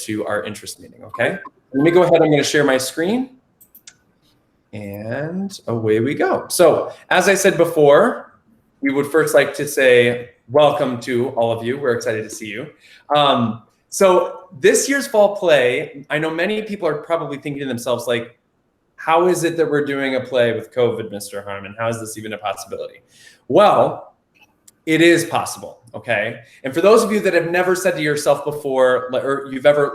to our interest meeting, okay? Let me go ahead, I'm gonna share my screen. And away we go. So as I said before, we would first like to say welcome to all of you. We're excited to see you. So this year's fall play, I know many people are probably thinking to themselves like, how is it that we're doing a play with COVID, Mr. Harmon? How is this even a possibility? Well, it is possible, okay? And for those of you that have never said to yourself before, or you've ever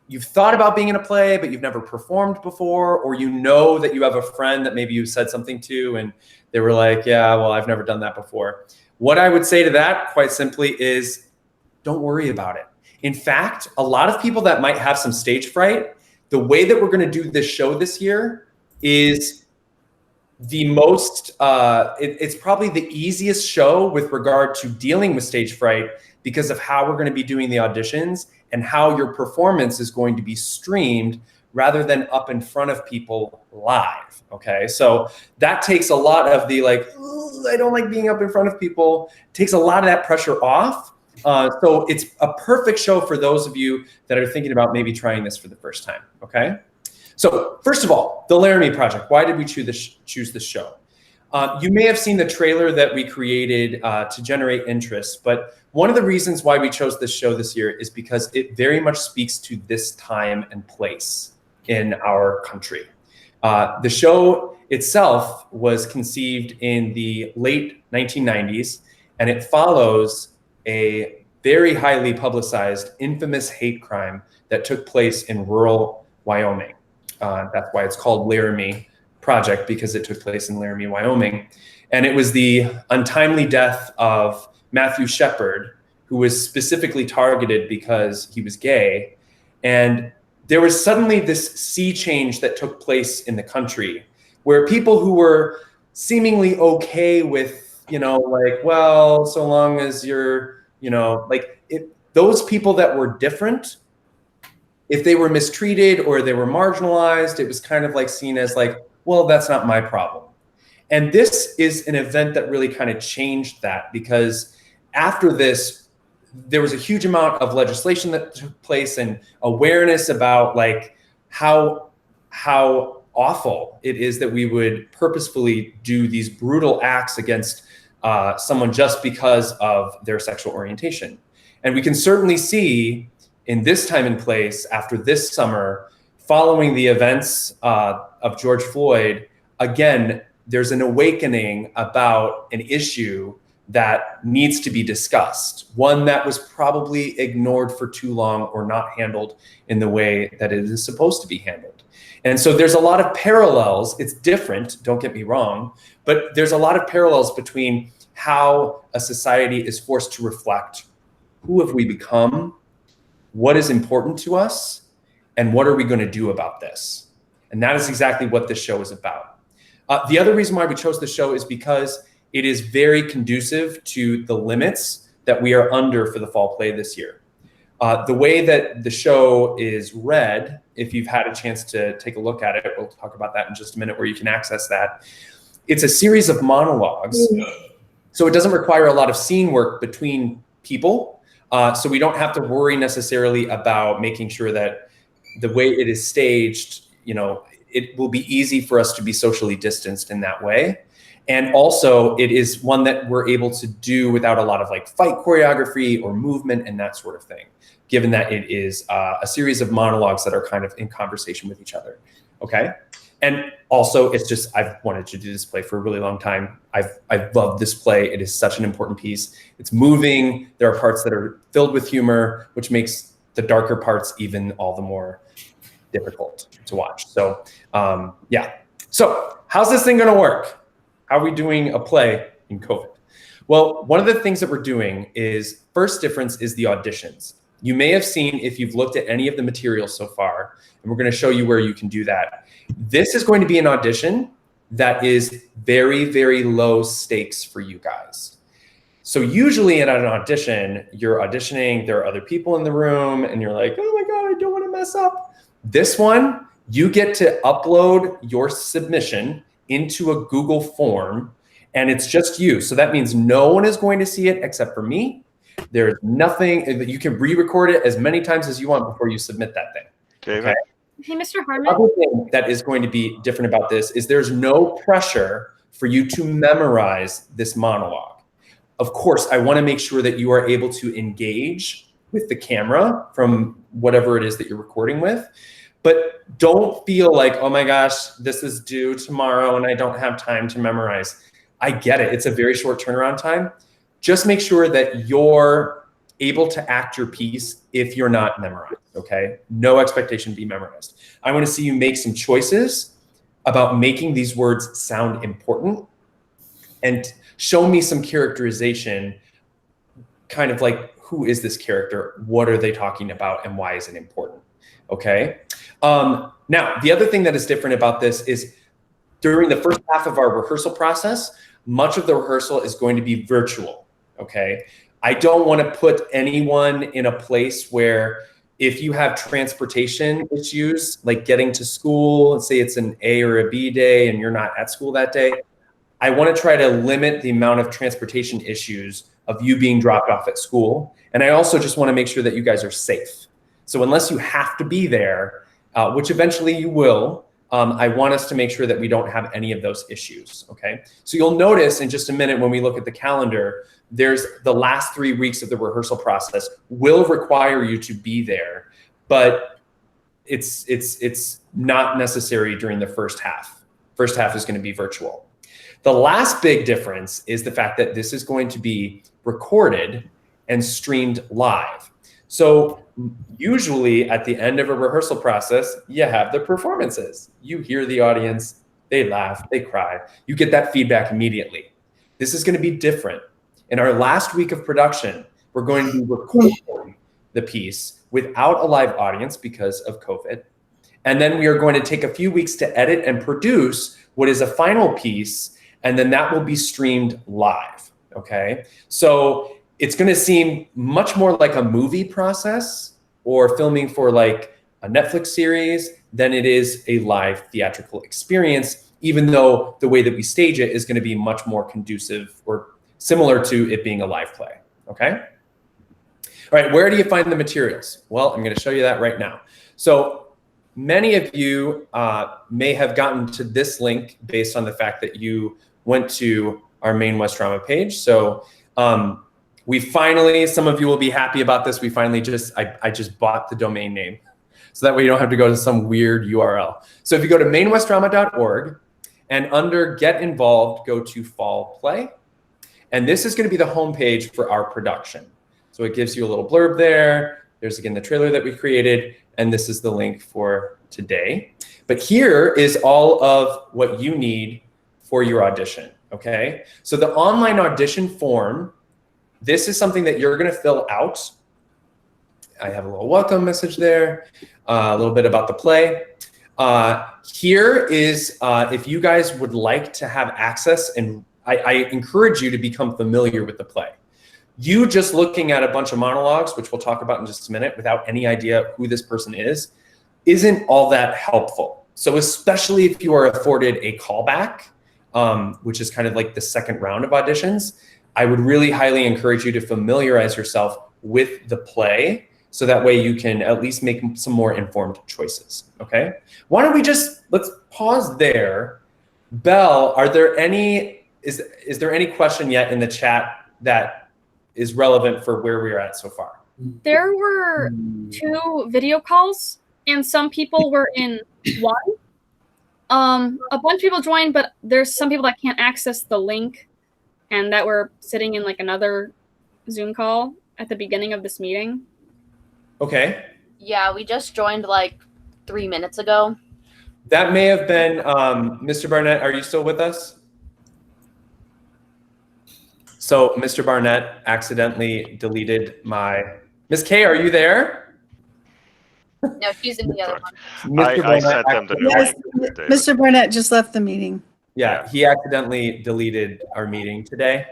you've thought about being in a play, but you've never performed before, or you know that you have a friend that maybe you said something to and they were like, yeah, well, I've never done that before. What I would say to that, quite simply, is don't worry about it. In fact, a lot of people that might have some stage fright, the way that we're gonna do this show this year is the most, it's probably the easiest show with regard to dealing with stage fright because of how we're gonna be doing the auditions and how your performance is going to be streamed rather than up in front of people live, okay? So that takes a lot of the like, I don't like being up in front of people, takes a lot of that pressure off. So it's a perfect show for those of you that are thinking about maybe trying this for the first time, okay? So first of all, the Laramie Project. Why did we choose this show? You may have seen the trailer that we created to generate interest, but one of the reasons why we chose this show this year is because it very much speaks to this time and place in our country. The show itself was conceived in the late 1990s, and it follows a very highly publicized, infamous hate crime that took place in rural Wyoming. That's why it's called Laramie Project, because it took place in Laramie, Wyoming. And it was the untimely death of Matthew Shepard, who was specifically targeted because he was gay. And there was suddenly this sea change that took place in the country where people who were seemingly okay with, like, well, so long as you're, those people that were different, if they were mistreated or they were marginalized, it was kind of like seen as like, well, that's not my problem. And this is an event that really kind of changed that, because after this, there was a huge amount of legislation that took place and awareness about like how awful it is that we would purposefully do these brutal acts against someone just because of their sexual orientation. And we can certainly see in this time and place, after this summer, following the events of George Floyd, again, there's an awakening about an issue that needs to be discussed, one that was probably ignored for too long or not handled in the way that it is supposed to be handled. And so there's a lot of parallels. It's different, don't get me wrong, but there's a lot of parallels between how a society is forced to reflect who have we become, what is important to us, and what are we going to do about this? And that is exactly what this show is about. The other reason why we chose the show is because it is very conducive to the limits that we are under for the fall play this year. The way that the show is read, if you've had a chance to take a look at it, we'll talk about that in just a minute where you can access that. It's a series of monologues. So it doesn't require a lot of scene work between people. So we don't have to worry necessarily about making sure that the way it is staged, it will be easy for us to be socially distanced in that way. And also it is one that we're able to do without a lot of like fight choreography or movement and that sort of thing, given that it is a series of monologues that are kind of in conversation with each other, okay? And also it's just, I've wanted to do this play for a really long time. I've loved this play. It is such an important piece. It's moving. There are parts that are filled with humor, which makes the darker parts even all the more difficult to watch. So yeah. So how's this thing gonna work? How are we doing a play in COVID? Well, one of the things that we're doing is, first difference is the auditions. You may have seen, if you've looked at any of the materials so far, and we're gonna show you where you can do that. This is going to be an audition that is very, very low stakes for you guys. So usually at an audition, you're auditioning, there are other people in the room, and you're like, oh my God, I don't wanna mess up. This one, you get to upload your submission into a Google form, and it's just you. So that means no one is going to see it except for me. There's nothing that you can re-record it as many times as you want before you submit that thing. David? Okay? Hey, Mr. The Harmon. other thing that is going to be different about this is there's no pressure for you to memorize this monologue. Of course, I want to make sure that you are able to engage with the camera from whatever it is that you're recording with, but don't feel like, oh my gosh, this is due tomorrow and I don't have time to memorize. I get it. It's a very short turnaround time. Just make sure that you're able to act your piece if you're not memorized, okay? No expectation to be memorized. I want to see you make some choices about making these words sound important and show me some characterization, kind of like, who is this character? What are they talking about? And why is it important? Okay. Now, the other thing that is different about this is during the first half of our rehearsal process, much of the rehearsal is going to be virtual. Okay. I don't want to put anyone in a place where if you have transportation issues, like getting to school, let's say it's an A or a B day and you're not at school that day, I want to try to limit the amount of transportation issues of you being dropped off at school. And I also just want to make sure that you guys are safe. So unless you have to be there, which eventually you will, I want us to make sure that we don't have any of those issues, okay? So you'll notice in just a minute when we look at the calendar, there's the last 3 weeks of the rehearsal process will require you to be there, but it's not necessary during the first half. First half is going to be virtual. The last big difference is the fact that this is going to be recorded and streamed live. So usually at the end of a rehearsal process, you have the performances. You hear the audience, they laugh, they cry. You get that feedback immediately. This is going to be different. In our last week of production, we're going to be recording the piece without a live audience because of COVID. And then we are going to take a few weeks to edit and produce what is a final piece, and then that will be streamed live, okay? So it's gonna seem much more like a movie process or filming for like a Netflix series than it is a live theatrical experience, even though the way that we stage it is gonna be much more conducive or similar to it being a live play, okay? All right, where do you find the materials? Well, I'm gonna show you that right now. So many of you may have gotten to this link based on the fact that you went to our main West Drama page. So we finally, some of you will be happy about this. We finally I just bought the domain name. So that way you don't have to go to some weird URL. So if you go to mainwestdrama.org and under Get Involved, go to Fall Play. And this is gonna be the homepage for our production. So it gives you a little blurb there. There's again the trailer that we created, and this is the link for today. But here is all of what you need for your audition, okay? So the online audition form, this is something that you're gonna fill out. I have a little welcome message there, a little bit about the play. Here is, if you guys would like to have access, and I encourage you to become familiar with the play. You just looking at a bunch of monologues, which we'll talk about in just a minute, without any idea who this person is, isn't all that helpful. So especially if you are afforded a callback, which is kind of like the second round of auditions, I would really highly encourage you to familiarize yourself with the play so that way you can at least make some more informed choices, okay? Why don't we let's pause there. Belle, is there any question yet in the chat that is relevant for where we're at so far? There were 2 video calls and some people were in one. A bunch of people joined, but there's some people that can't access the link and that were sitting in like another Zoom call at the beginning of this meeting. Okay. Yeah, we just joined like 3 minutes ago. That may have been, Mr. Barnett, are you still with us? So Mr. Barnett accidentally deleted Miss Kay, are you there? No, she's in the other one. I sent them the new Yes, link. David. Mr. Barnett just left the meeting. Yeah, he accidentally deleted our meeting today.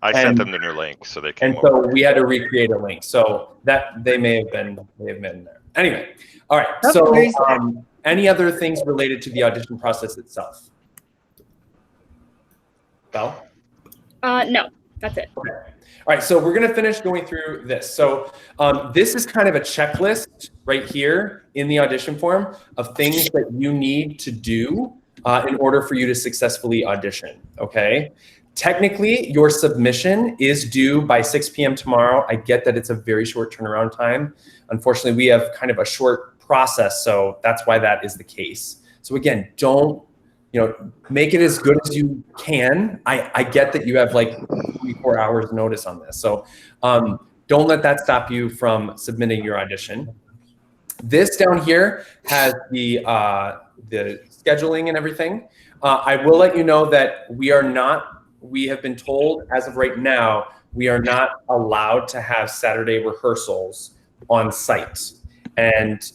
I sent them the new link, so they And came so over. we had to recreate a link. So that they may have been there. Anyway, all right. That's So crazy. any other things related to the audition process itself? Belle? No, that's it. Okay. All right, so we're gonna finish going through this. So this is kind of a checklist right here in the audition form of things that you need to do in order for you to successfully audition, okay? Technically, your submission is due by 6 p.m. tomorrow. I get that it's a very short turnaround time. Unfortunately, we have kind of a short process, so that's why that is the case. So again, don't, make it as good as you can. I get that you have like 24 hours notice on this. So don't let that stop you from submitting your audition. This down here has the scheduling and everything. I will let you know that we have been told as of right now, we are not allowed to have Saturday rehearsals on site. And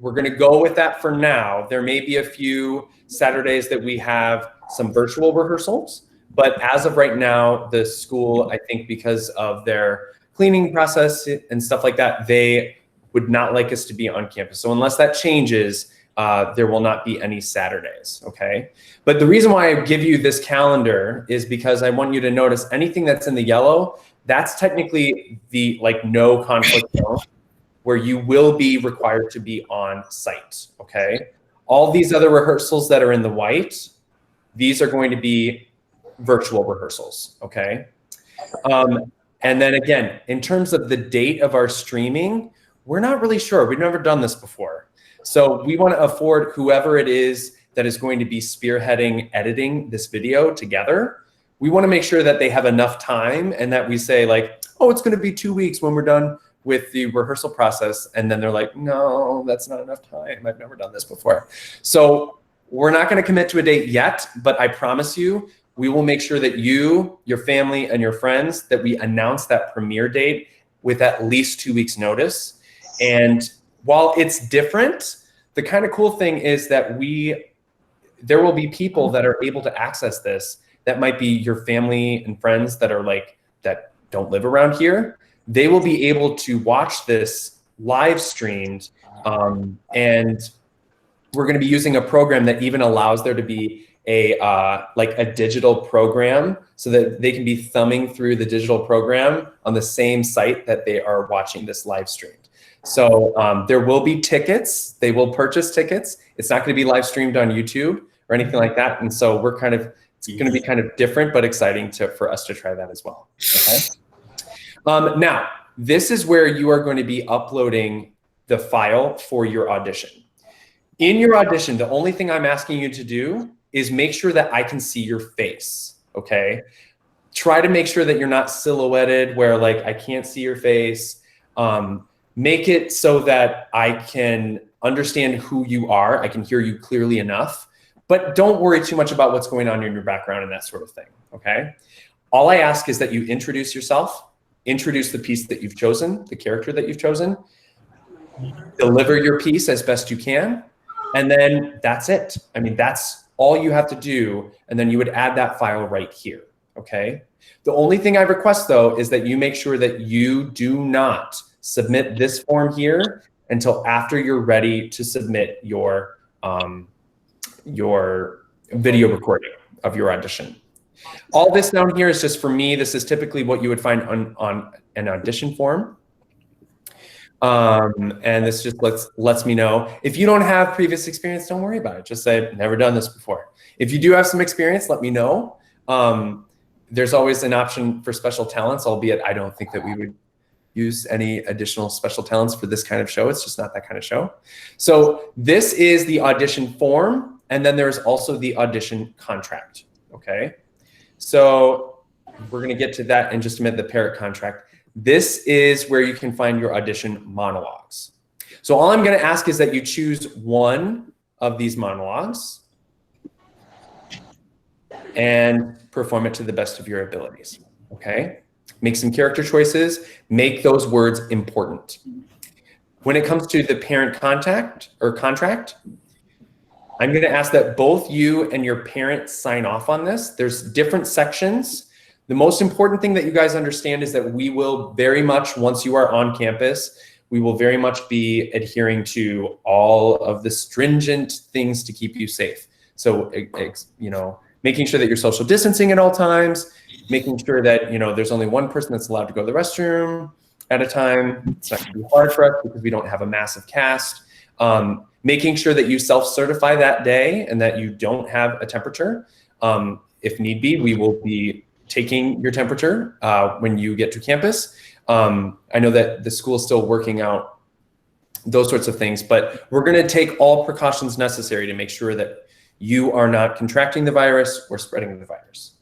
we're going to go with that for now. There may be a few Saturdays that we have some virtual rehearsals, but as of right now, the school, I think because of their cleaning process and stuff like that, they would not like us to be on campus. So unless that changes, there will not be any Saturdays, okay? But the reason why I give you this calendar is because I want you to notice anything that's in the yellow, that's technically the no conflict zone, where you will be required to be on site, okay? All these other rehearsals that are in the white, these are going to be virtual rehearsals, okay? And then again, in terms of the date of our streaming, we're not really sure. We've never done this before. So we want to afford whoever it is that is going to be spearheading editing this video together. We want to make sure that they have enough time and that we say oh, it's going to be 2 weeks when we're done with the rehearsal process. And then they're like, no, that's not enough time. I've never done this before. So we're not going to commit to a date yet, but I promise you, we will make sure that you, your family, and your friends, that we announce that premiere date with at least 2 weeks notice. And while it's different, the kind of cool thing is that there will be people that are able to access this that might be your family and friends that are that don't live around here. They will be able to watch this live streamed, and we're going to be using a program that even allows there to be a digital program so that they can be thumbing through the digital program on the same site that they are watching this live streamed. So there will be tickets. They will purchase tickets. It's not going to be live streamed on YouTube or anything like that. And so it's going to be kind of different, but exciting for us to try that as well. Okay. Now, this is where you are going to be uploading the file for your audition. In your audition, the only thing I'm asking you to do is make sure that I can see your face, okay? Try to make sure that you're not silhouetted where I can't see your face. Make it so that I can understand who you are. I can hear you clearly enough, but don't worry too much about what's going on in your background and that sort of thing, okay? All I ask is that you introduce yourself, introduce the piece that you've chosen, the character that you've chosen, deliver your piece as best you can, and then that's it. I mean, that's all you have to do, and then you would add that file right here, okay? The only thing I request, though, is that you make sure that you do not submit this form here until after you're ready to submit your video recording of your audition. All this down here is just for me. This is typically what you would find on an audition form. And this just lets me know. If you don't have previous experience, don't worry about it. Just say, never done this before. If you do have some experience, let me know. There's always an option for special talents, albeit I don't think that we would use any additional special talents for this kind of show. It's just not that kind of show. So this is the audition form. And then there's also the audition contract, okay? So we're gonna get to that in just a minute, the parent contract. This is where you can find your audition monologues. So all I'm gonna ask is that you choose one of these monologues and perform it to the best of your abilities, okay? Make some character choices, make those words important. When it comes to the parent contract, I'm gonna ask that both you and your parent sign off on this. There's different sections. The most important thing that you guys understand is that we will very much, once you are on campus, we will very much be adhering to all of the stringent things to keep you safe. So, making sure that you're social distancing at all times, making sure that, there's only one person that's allowed to go to the restroom at a time. It's not going to be hard for us because we don't have a massive cast. Making sure that you self-certify that day and that you don't have a temperature. If need be, we will be taking your temperature when you get to campus. I know that the school is still working out those sorts of things, but we're going to take all precautions necessary to make sure that you are not contracting the virus or spreading the virus.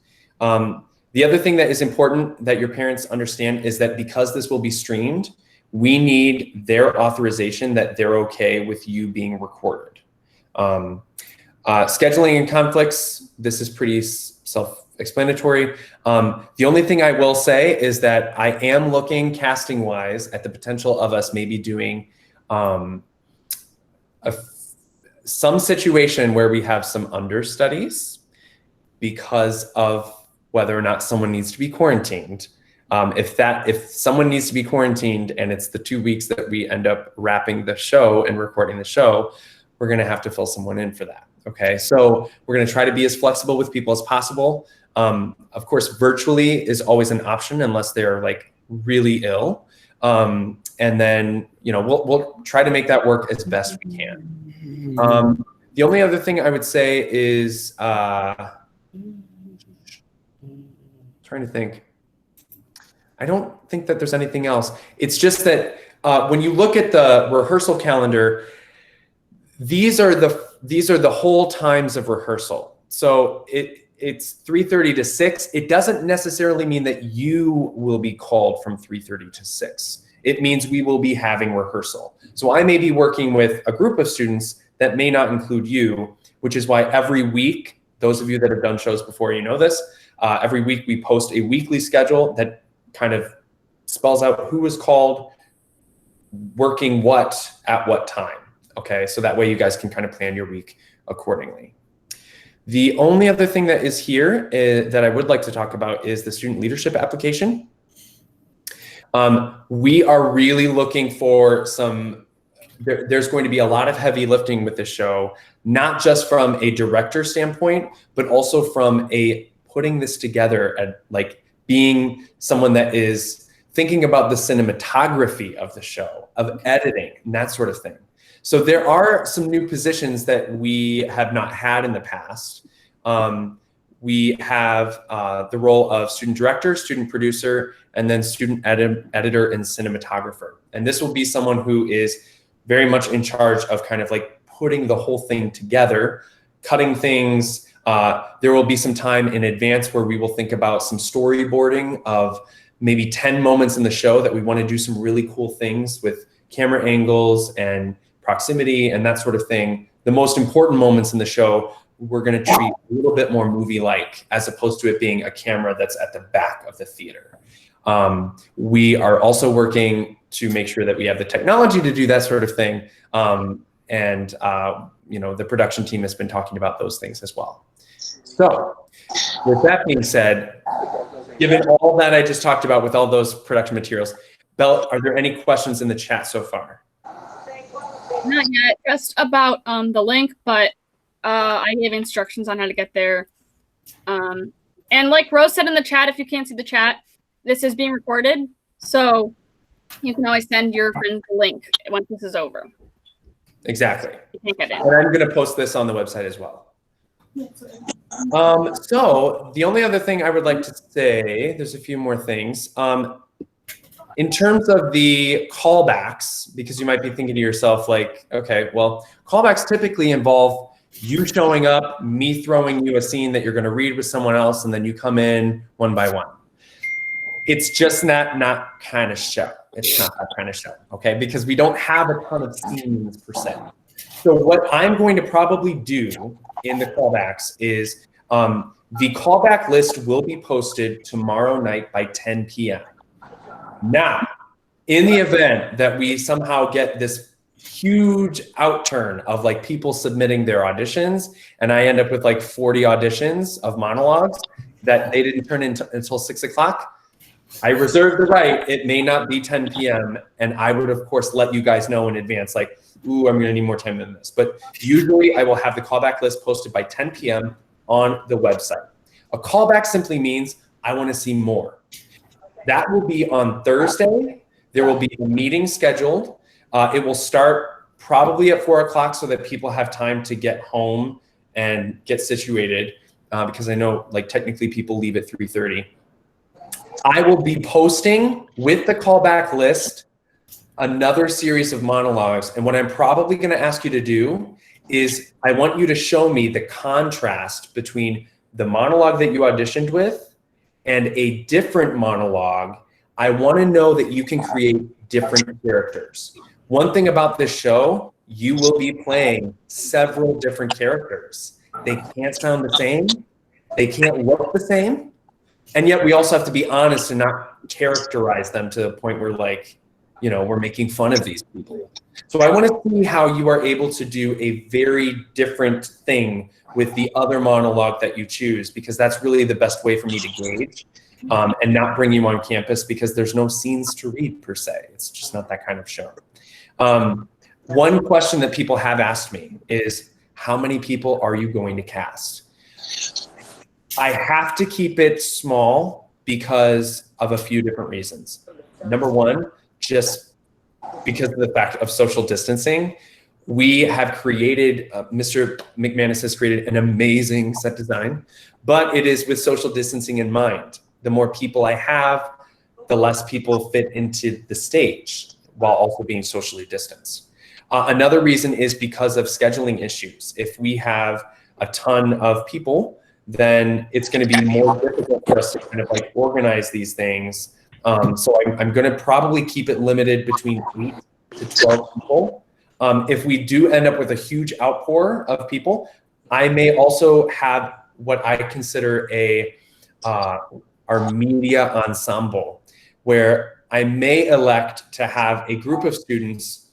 The other thing that is important that your parents understand is that because this will be streamed, we need their authorization that they're okay with you being recorded. Scheduling and conflicts, this is pretty self-explanatory. The only thing I will say is that I am looking casting-wise at the potential of us maybe doing some situation where we have some understudies because of whether or not someone needs to be quarantined. If someone needs to be quarantined and it's the 2 weeks that we end up wrapping the show and recording the show, we're gonna have to fill someone in for that, okay? So we're gonna try to be as flexible with people as possible. Of course, virtually is always an option unless they're like really ill. And then, we'll try to make that work as best we can. The only other thing I would say is, trying to think. I don't think that there's anything else. It's just that when you look at the rehearsal calendar, these are the whole times of rehearsal. So it's 3:30 to 6. It doesn't necessarily mean that you will be called from 3:30 to 6. It means we will be having rehearsal. So I may be working with a group of students that may not include you, which is why every week, those of you that have done shows before, you know this, every week we post a weekly schedule that kind of spells out who is called, working what at what time, okay? So that way you guys can kind of plan your week accordingly. The only other thing that is here that I would like to talk about is the student leadership application. We are really looking for there's going to be a lot of heavy lifting with this show, not just from a director standpoint, but also from a putting this together and like being someone that is thinking about the cinematography of the show, of editing and that sort of thing. So there are some new positions that we have not had in the past. We have the role of student director, student producer, and then student editor and cinematographer. And this will be someone who is very much in charge of kind of like putting the whole thing together, cutting things. There will be some time in advance where we will think about some storyboarding of maybe 10 moments in the show that we want to do some really cool things with camera angles and proximity and that sort of thing. The most important moments in the show, we're going to treat a little bit more movie-like as opposed to it being a camera that's at the back of the theater. We are also working to make sure that we have the technology to do that sort of thing. The production team has been talking about those things as well. So with that being said, given all that I just talked about with all those production materials, Belle, are there any questions in the chat so far? Not yet, just about the link, but I gave instructions on how to get there. And like Rose said in the chat, if you can't see the chat, this is being recorded. So you can always send your friends the link once this is over. Exactly. You can't get in. And I'm going to post this on the website as well. So the only other thing I would like to say, there's a few more things. In terms of the callbacks, because you might be thinking to yourself like, okay, well, callbacks typically involve you showing up, me throwing you a scene that you're going to read with someone else, and then you come in one by one. It's just not kind of show. It's not that kind of show, okay? Because we don't have a ton of scenes per se. So what I'm going to probably do in the callbacks is the callback list will be posted tomorrow night by 10 p.m. Now, in the event that we somehow get this huge outturn of like people submitting their auditions and I end up with like 40 auditions of monologues that they didn't turn in until 6 o'clock, I reserve the right. It may not be 10 p.m. and I would of course let you guys know in advance like, ooh, I'm gonna need more time than this. But usually I will have the callback list posted by 10 p.m. on the website. A callback simply means I want to see more. That will be on Thursday. There will be a meeting scheduled. It will start probably at 4 o'clock so that people have time to get home and get situated, because I know like technically people leave at 3:30. I will be posting with the callback list another series of monologues. And what I'm probably going to ask you to do is I want you to show me the contrast between the monologue that you auditioned with and a different monologue. I want to know that you can create different characters. One thing about this show, you will be playing several different characters. They can't sound the same. They can't look the same. And yet we also have to be honest and not characterize them to the point where like, you know, we're making fun of these people. So I want to see how you are able to do a very different thing with the other monologue that you choose, because that's really the best way for me to gauge and not bring you on campus, because there's no scenes to read per se. It's just not that kind of show. One question that people have asked me is, how many people are you going to cast? I have to keep it small because of a few different reasons. Number one, just because of the fact of social distancing, we have created, Mr. McManus has created an amazing set design, but it is with social distancing in mind. The more people I have, the less people fit into the stage while also being socially distanced. Another reason is because of scheduling issues. If we have a ton of people, then it's going to be more difficult for us to kind of like organize these things. So I'm going to probably keep it limited between 8 to 12 people. If we do end up with a huge outpour of people, I may also have what I consider our media ensemble, where I may elect to have a group of students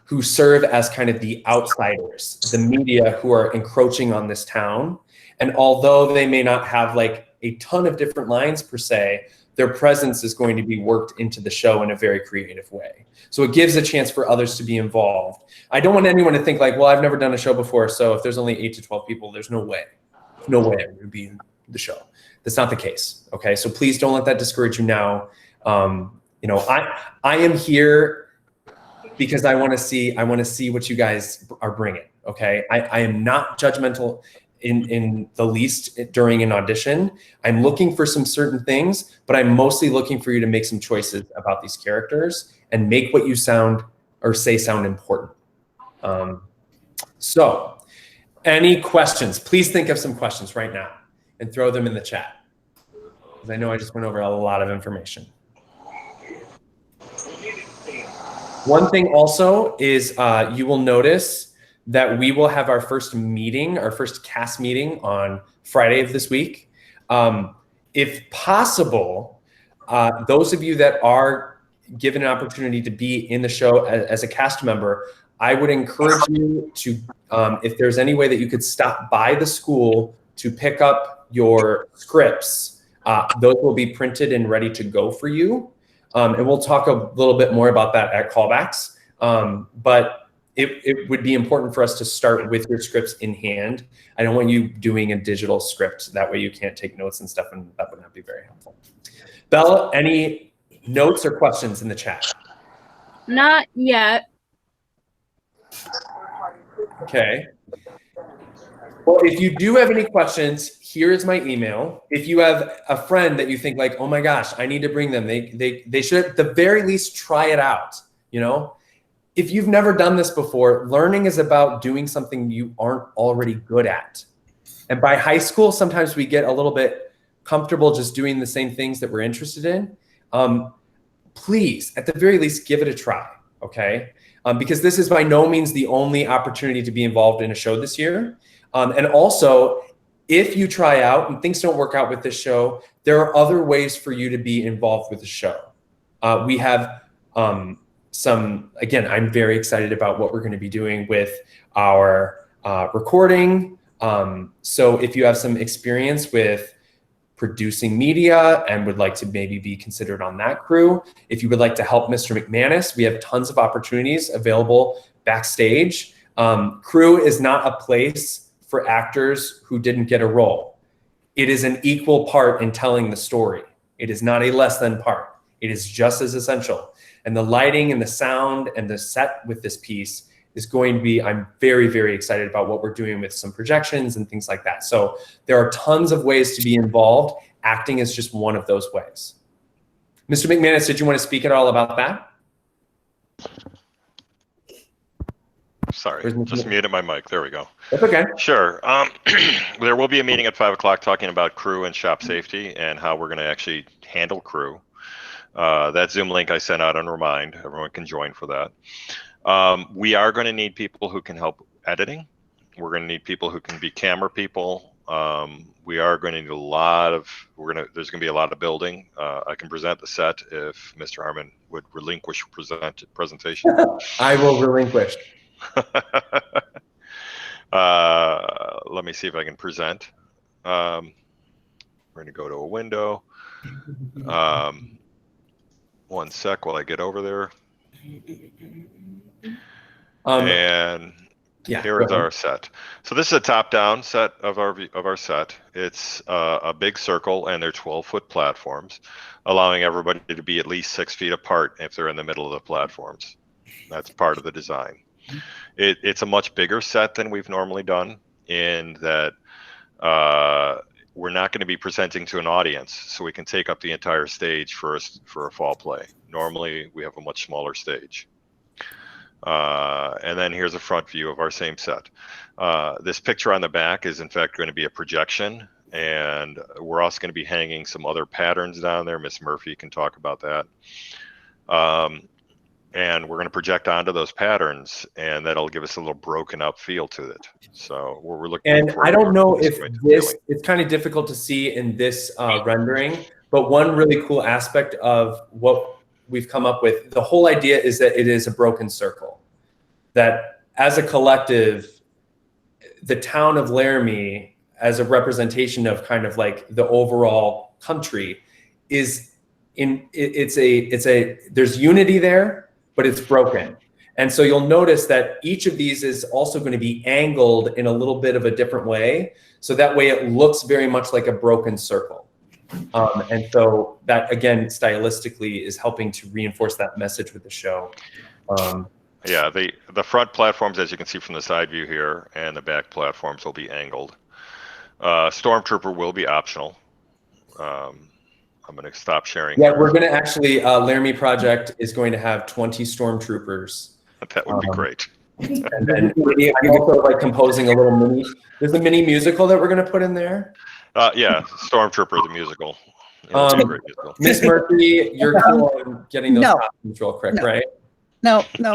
who serve as kind of the outsiders, the media who are encroaching on this town. And although they may not have like a ton of different lines per se, their presence is going to be worked into the show in a very creative way. So it gives a chance for others to be involved. I don't want anyone to think like, well, I've never done a show before, so if there's only 8 to 12 people, there's no way I'm going to be in the show. That's not the case, okay? So please don't let that discourage you now. You know, I am here because I want to see what you guys are bringing, okay? I am not judgmental in the least during an audition. I'm looking for some certain things, but I'm mostly looking for you to make some choices about these characters and make what you sound or say sound important. So any questions? Please think of some questions right now and throw them in the chat, because I know I just went over a lot of information. One thing also is you will notice that we will have our first meeting, our first cast meeting on Friday of this week. If possible, those of you that are given an opportunity to be in the show as a cast member, I would encourage you to, if there's any way that you could stop by the school to pick up your scripts, those will be printed and ready to go for you. And we'll talk a little bit more about that at callbacks. But it would be important for us to start with your scripts in hand. I don't want you doing a digital script. That way you can't take notes and stuff, and that would not be very helpful. Bella, any notes or questions in the chat? Not yet. Okay. Well, if you do have any questions, here is my email. If you have a friend that you think like, oh my gosh, I need to bring them, they should at the very least try it out, you know? If you've never done this before, learning is about doing something you aren't already good at. And by high school, sometimes we get a little bit comfortable just doing the same things that we're interested in. Please, at the very least, give it a try, okay? Because this is by no means the only opportunity to be involved in a show this year. And also, if you try out and things don't work out with this show, there are other ways for you to be involved with the show. We have again, I'm very excited about what we're going to be doing with our recording. So if you have some experience with producing media and would like to maybe be considered on that crew, if you would like to help Mr. McManus, we have tons of opportunities available backstage. Crew is not a place for actors who didn't get a role. It is an equal part in telling the story. It is not a less than part. It is just as essential. And the lighting and the sound and the set with this piece is going to be, I'm very, very excited about what we're doing with some projections and things like that. So there are tons of ways to be involved. Acting is just one of those ways. Mr. McManus, did you want to speak at all about that? Sorry, just muted my mic. There we go. That's okay. Sure. There will be a meeting at 5 o'clock talking about crew and shop safety and how we're going to actually handle crew. That Zoom link I sent out on Remind, everyone can join for that. We are going to need people who can help editing. We're going to need people who can be camera people. We are going to need a lot of, there's going to be a lot of building. I can present the set if Mr. Harmon would relinquish presentation. I will relinquish. Let me see if I can present. We're going to go to a window. One sec while I get over there. And yeah, here is our set. So this is a top-down set of our set. It's a big circle, and they're 12-foot platforms, allowing everybody to be at least 6 feet apart if they're in the middle of the platforms. That's part of the design. It's a much bigger set than we've normally done in that we're not going to be presenting to an audience, so we can take up the entire stage for a fall play. Normally, we have a much smaller stage. And then here's a front view of our same set. This picture on the back is in fact going to be a projection, and we're also going to be hanging some other patterns down there. Miss Murphy can talk about that. And we're going to project onto those patterns, and that'll give us a little broken up feel to it. So we're looking. And I don't know if this, it's kind of difficult to see in this rendering, but one really cool aspect of what we've come up with, the whole idea is that it is a broken circle. That as a collective, the town of Laramie, as a representation of kind of like the overall country, is there's unity there, but it's broken. And so you'll notice that each of these is also going to be angled in a little bit of a different way. So that way it looks very much like a broken circle. And so that, again, stylistically is helping to reinforce that message with the show. Yeah, the front platforms, as you can see from the side view here, and the back platforms will be angled. Stormtrooper will be optional. I'm going to stop sharing. Yeah, we're going to actually, Laramie Project is going to have 20 stormtroopers. That would be great. And then I'm also like composing a little mini, there's a mini musical that we're going to put in there. Yeah, Stormtrooper, the musical. Yeah, it's a great musical. Miss Murphy, you're cool on getting those costumes real quick, right? No. There's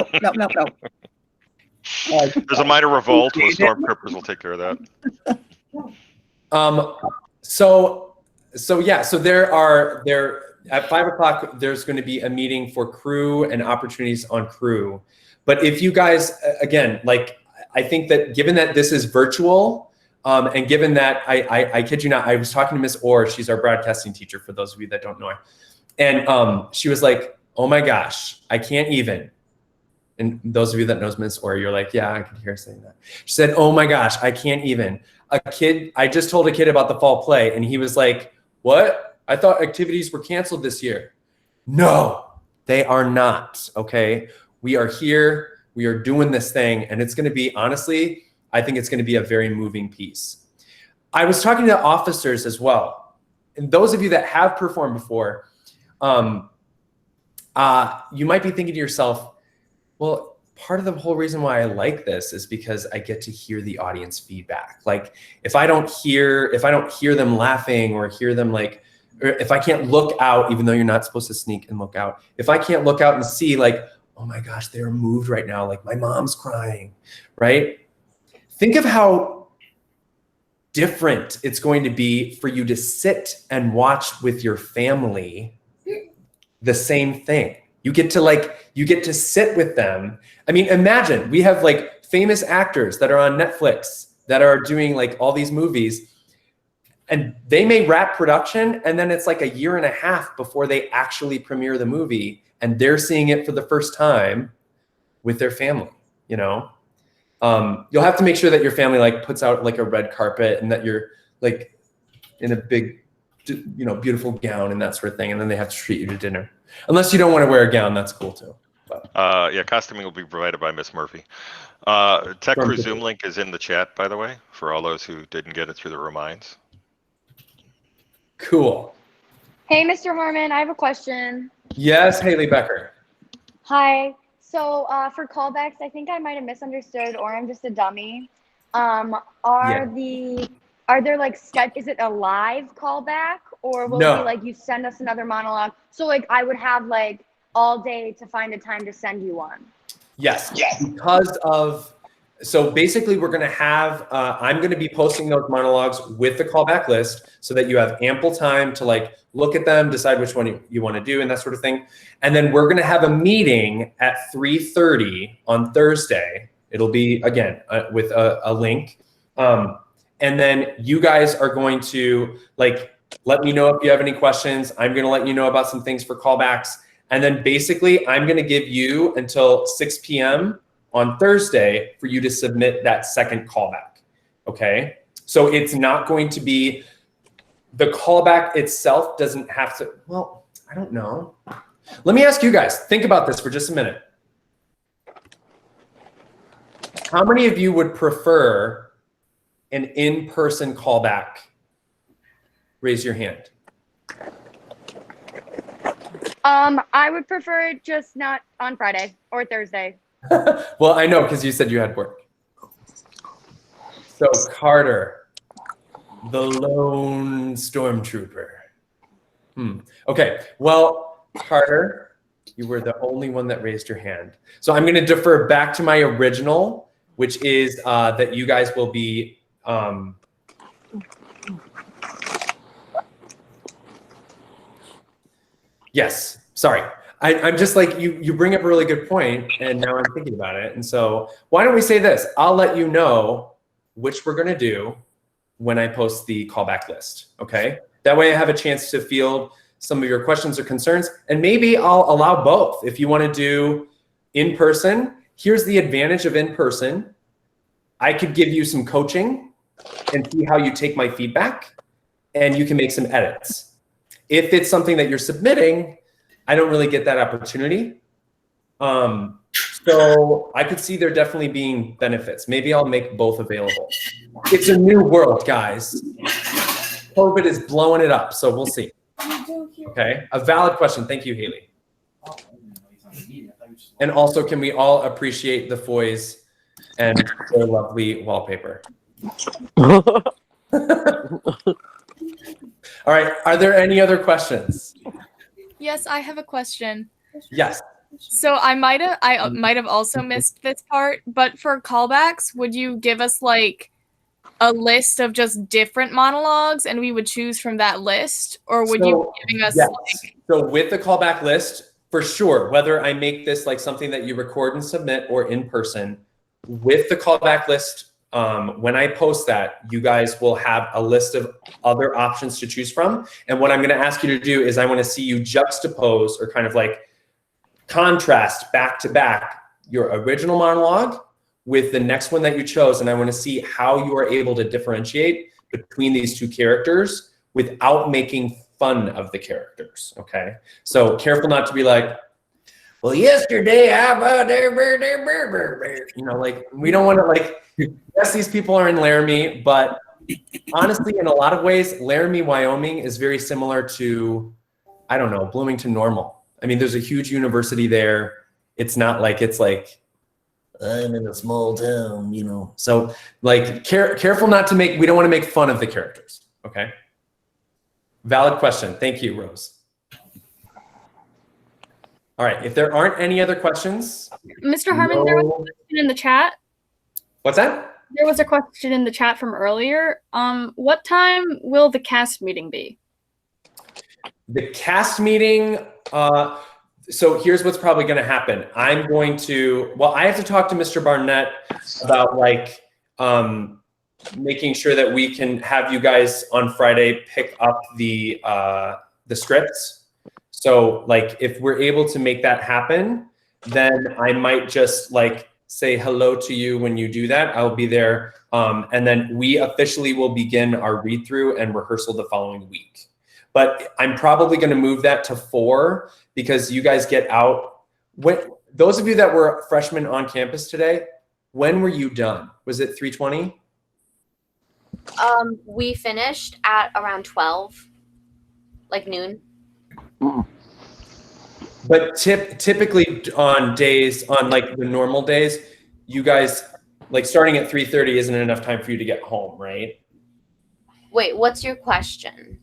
a minor revolt. The Stormtroopers will take care of that. So there at 5 o'clock, there's going to be a meeting for crew and opportunities on crew. But if you guys, again, like, I think that given that this is virtual, and given that I kid you not, I was talking to Miss Orr, she's our broadcasting teacher for those of you that don't know her. And she was like, oh my gosh, I can't even. And those of you that knows Miss Orr, you're like, yeah, I could hear her saying that. She said, oh my gosh, I can't even. I just told a kid about the fall play, and he was like, what? I thought activities were canceled this year. No, they are not, okay? We are here, we are doing this thing, and it's gonna be, honestly, I think it's gonna be a very moving piece. I was talking to officers as well, and those of you that have performed before, you might be thinking to yourself, well, part of the whole reason why I like this is because I get to hear the audience feedback. Like if I don't hear them laughing or hear them like, or if I can't look out, even though you're not supposed to sneak and look out, if I can't look out and see like, oh my gosh, they're moved right now. Like my mom's crying, right? Think of how different it's going to be for you to sit and watch with your family the same thing. You get to sit with them. I mean, imagine we have like famous actors that are on Netflix that are doing like all these movies, and they may wrap production and then it's like 1.5 years before they actually premiere the movie, and they're seeing it for the first time with their family, you know? You'll have to make sure that your family like puts out like a red carpet and that you're like in a big, beautiful gown and that sort of thing. And then they have to treat you to dinner. Unless you don't want to wear a gown, that's cool too. But. Yeah, costuming will be provided by Miss Murphy. Tech Crew Zoom link is in the chat, by the way, for all those who didn't get it through the reminds. Cool. Hey, Mr. Harmon, I have a question. Yes, Haley Becker. Hi. So for callbacks, I think I might have misunderstood, or I'm just a dummy. Are there like is it a live callback, or will it be like you send us another monologue? So like I would have like all day to find a time to send you one. Yes. So basically we're going to have, I'm going to be posting those monologues with the callback list so that you have ample time to like look at them, decide which one you want to do and that sort of thing. And then we're going to have a meeting at 3:30 on Thursday. It'll be again with a link. And then you guys are going to like, let me know if you have any questions. I'm going to let you know about some things for callbacks. And then basically I'm going to give you until 6 p.m. on Thursday for you to submit that second callback, okay? So it's not going to be, the callback itself doesn't have to, well, I don't know. Let me ask you guys, think about this for just a minute. How many of you would prefer an in-person callback? Raise your hand. I would prefer it just not on Friday or Thursday. Well, I know because you said you had work. So Carter, the lone stormtrooper. Okay, well, Carter, you were the only one that raised your hand. So I'm going to defer back to my original, which is that you guys will be yes, sorry. I'm just like, you bring up a really good point, and now I'm thinking about it. And so why don't we say this? I'll let you know which we're going to do when I post the callback list, okay? That way I have a chance to field some of your questions or concerns, and maybe I'll allow both. If you want to do in-person, here's the advantage of in-person. I could give you some coaching and see how you take my feedback, and you can make some edits. If it's something that you're submitting, I don't really get that opportunity. So I could see there definitely being benefits. Maybe I'll make both available. It's a new world, guys. COVID is blowing it up, so we'll see. Okay, a valid question. Thank you, Haley. And also, can we all appreciate the Foys and their lovely wallpaper? All right, are there any other questions? Yes, I have a question. Yes. So I might have also missed this part, but for callbacks, would you give us like a list of just different monologues and we would choose from that list, or would you be giving us like... So with the callback list, for sure, whether I make this like something that you record and submit or in person, with the callback list, when I post that, you guys will have a list of other options to choose from. And what I'm going to ask you to do is I want to see you juxtapose or kind of like contrast back to back your original monologue with the next one that you chose. And I want to see how you are able to differentiate between these two characters without making fun of the characters. Okay. So careful not to be like, well, yesterday, how about you know, like we don't want to like, yes, these people are in Laramie, but honestly, in a lot of ways, Laramie, Wyoming is very similar to, I don't know, Bloomington Normal. I mean, there's a huge university there. It's not like it's like, I'm in a small town, you know. So like careful not to make, we don't want to make fun of the characters, okay? Valid question. Thank you, Rose. All right, if there aren't any other questions. Mr. Harmon, there was a question in the chat. What's that? There was a question in the chat from earlier. What time will the cast meeting be? The cast meeting, so here's what's probably going to happen. I'm going to, well, I have to talk to Mr. Barnett about like making sure that we can have you guys on Friday pick up the scripts. So like if we're able to make that happen, then I might just like say hello to you when you do that. I'll be there. And then we officially will begin our read through and rehearsal the following week. But I'm probably going to move that to 4 because you guys get out. Those of you that were freshmen on campus today, when were you done? Was it 3:20? We finished at around 12, like noon. But typically on like the normal days, you guys, like starting at 3:30 isn't enough time for you to get home, right? Wait, what's your question?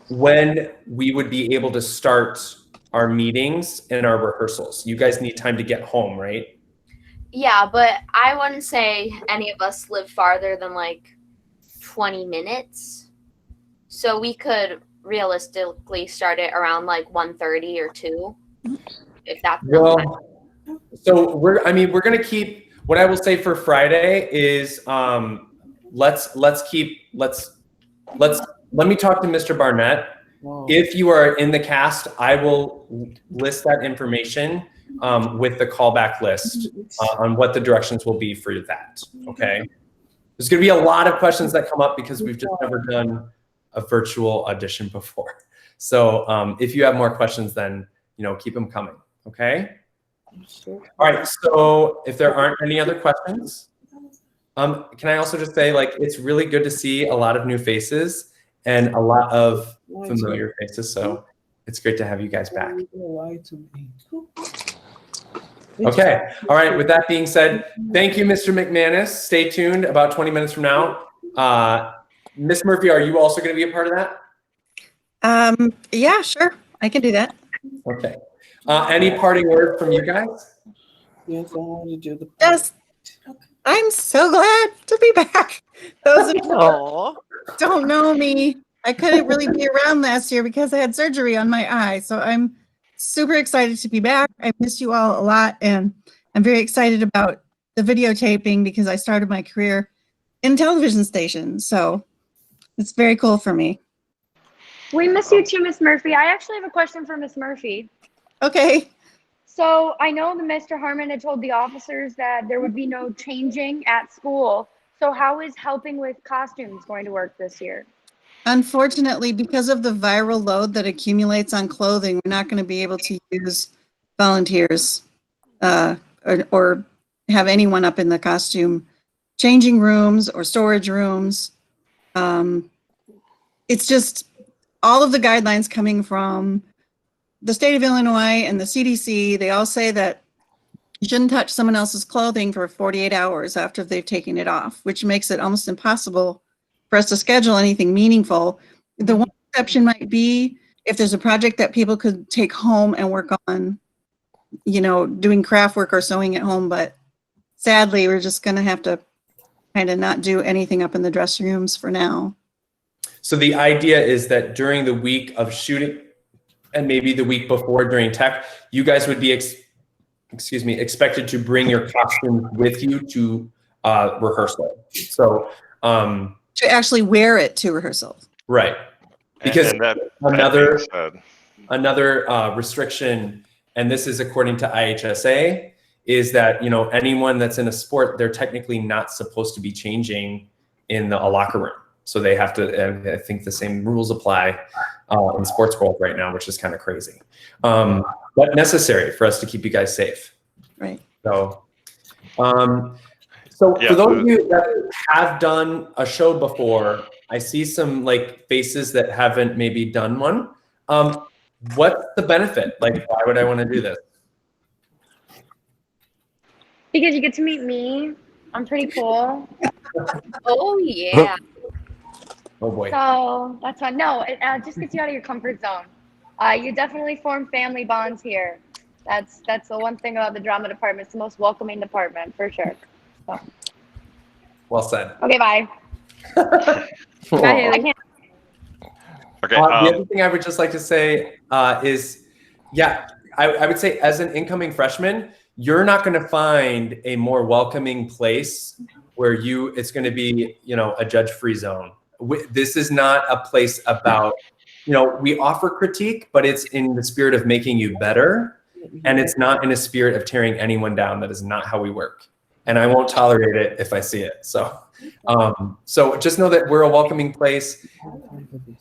When we would be able to start our meetings and our rehearsals. You guys need time to get home, right? Yeah, but I wouldn't say any of us live farther than like 20 minutes. So we could realistically start it around like 1:30 or 2, if that's Well, so we're going to keep, what I will say for Friday is let me talk to Mr. Barnett. If you are in the cast, I will list that information with the callback list on what the directions will be for that. Okay. There's going to be a lot of questions that come up because we've just never done a virtual audition before. So if you have more questions, then keep them coming. Okay. All right. So if there aren't any other questions, can I also just say, like, it's really good to see a lot of new faces and a lot of familiar faces. So it's great to have you guys back. Okay. All right. With that being said, thank you, Mr. McManus. Stay tuned about 20 minutes from now. Miss Murphy, are you also going to be a part of that? Yeah, sure. I can do that. Okay. Any parting word from you guys? Yes, I want to do the. Yes. I'm so glad to be back. Those of you who don't know me, I couldn't really be around last year because I had surgery on my eye. So I'm super excited to be back. I miss you all a lot. And I'm very excited about the videotaping because I started my career in television stations. So it's very cool for me. We miss you too, Miss Murphy. I actually have a question for Miss Murphy. Okay. So I know that Mr. Harmon had told the officers that there would be no changing at school. So how is helping with costumes going to work this year? Unfortunately, because of the viral load that accumulates on clothing, we're not going to be able to use volunteers or have anyone up in the costume changing rooms or storage rooms. It's just all of the guidelines coming from the state of Illinois and the CDC. They all say that you shouldn't touch someone else's clothing for 48 hours after they've taken it off, which makes it almost impossible for us to schedule anything meaningful. The one exception might be if there's a project that people could take home and work on, doing craft work or sewing at home. But sadly, we're just going to have to kind of not do anything up in the dressing rooms for now. So the idea is that during the week of shooting and maybe the week before during tech, you guys would be expected to bring your costumes with you to rehearsal. So to actually wear it to rehearsal. Right. Because another restriction, and this is according to IHSA, is that anyone that's in a sport, they're technically not supposed to be changing in a locker room. So they have to, I think the same rules apply in sports world right now, which is kind of crazy. But necessary for us to keep you guys safe. Right. So, for those of you that have done a show before, I see some faces that haven't maybe done one. What's the benefit? Why would I want to do this? Because you get to meet me. I'm pretty cool. Oh, yeah. Oh boy. So that's fun. No, it just gets you out of your comfort zone. You definitely form family bonds here. That's the one thing about the drama department. It's the most welcoming department for sure. So. Well said. Okay, bye. Bye, Haley. I can't. Okay. The other thing I would just like to say is, I would say as an incoming freshman, you're not going to find a more welcoming place where it's going to be, a judge-free zone. This is not a place about, we offer critique, but it's in the spirit of making you better. And it's not in a spirit of tearing anyone down. That is not how we work. And I won't tolerate it if I see it. So, so just know that we're a welcoming place.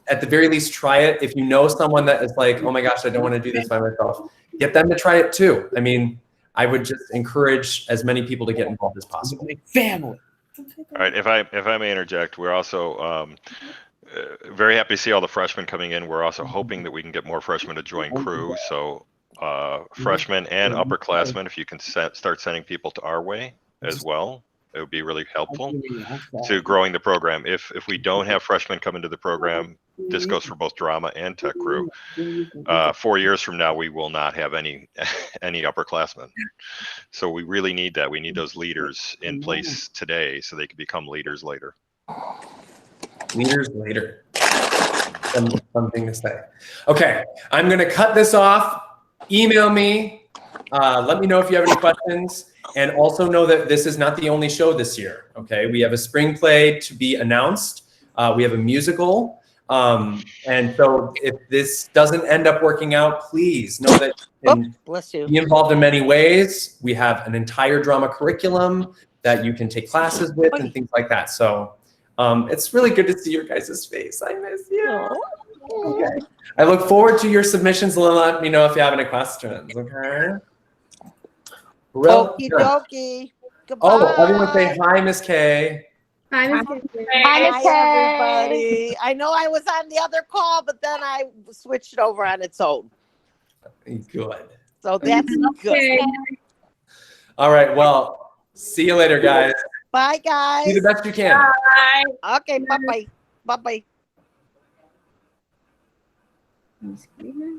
At the very least, try it. If you know someone that is like, oh my gosh, I don't want to do this by myself, get them to try it too. I mean, I would just encourage as many people to get involved as possible. Family. All right, if I may interject, we're also very happy to see all the freshmen coming in. We're also hoping that we can get more freshmen to join crew. So freshmen and upperclassmen, if you can start sending people to our way as well, it would be really helpful to growing the program. If we don't have freshmen come into the program, this goes for both drama and tech crew. 4 years from now, we will not have any upperclassmen. So we really need that. We need those leaders in place today so they can become leaders later. Leaders later. Something to say. Okay, I'm going to cut this off. Email me. Let me know if you have any questions. And also know that this is not the only show this year. Okay, we have a spring play to be announced. We have a musical. And so if this doesn't end up working out, please know that you can Bless you. be involved in many ways. We have an entire drama curriculum that you can take classes with and things like that. So it's really good to see your guys' face. I miss you. Okay. I look forward to your submissions. Let me know if you have any questions. Okay. Okie dokie. Goodbye. Oh, everyone say hi, Miss Kay. Hi, Miss Hi, everybody. I know I was on the other call, but then I switched it over on its own. Good. So that's good. All right. Well, see you later, guys. Bye, guys. Do the best you can. Bye. Okay. Bye-bye. Bye-bye. Kay.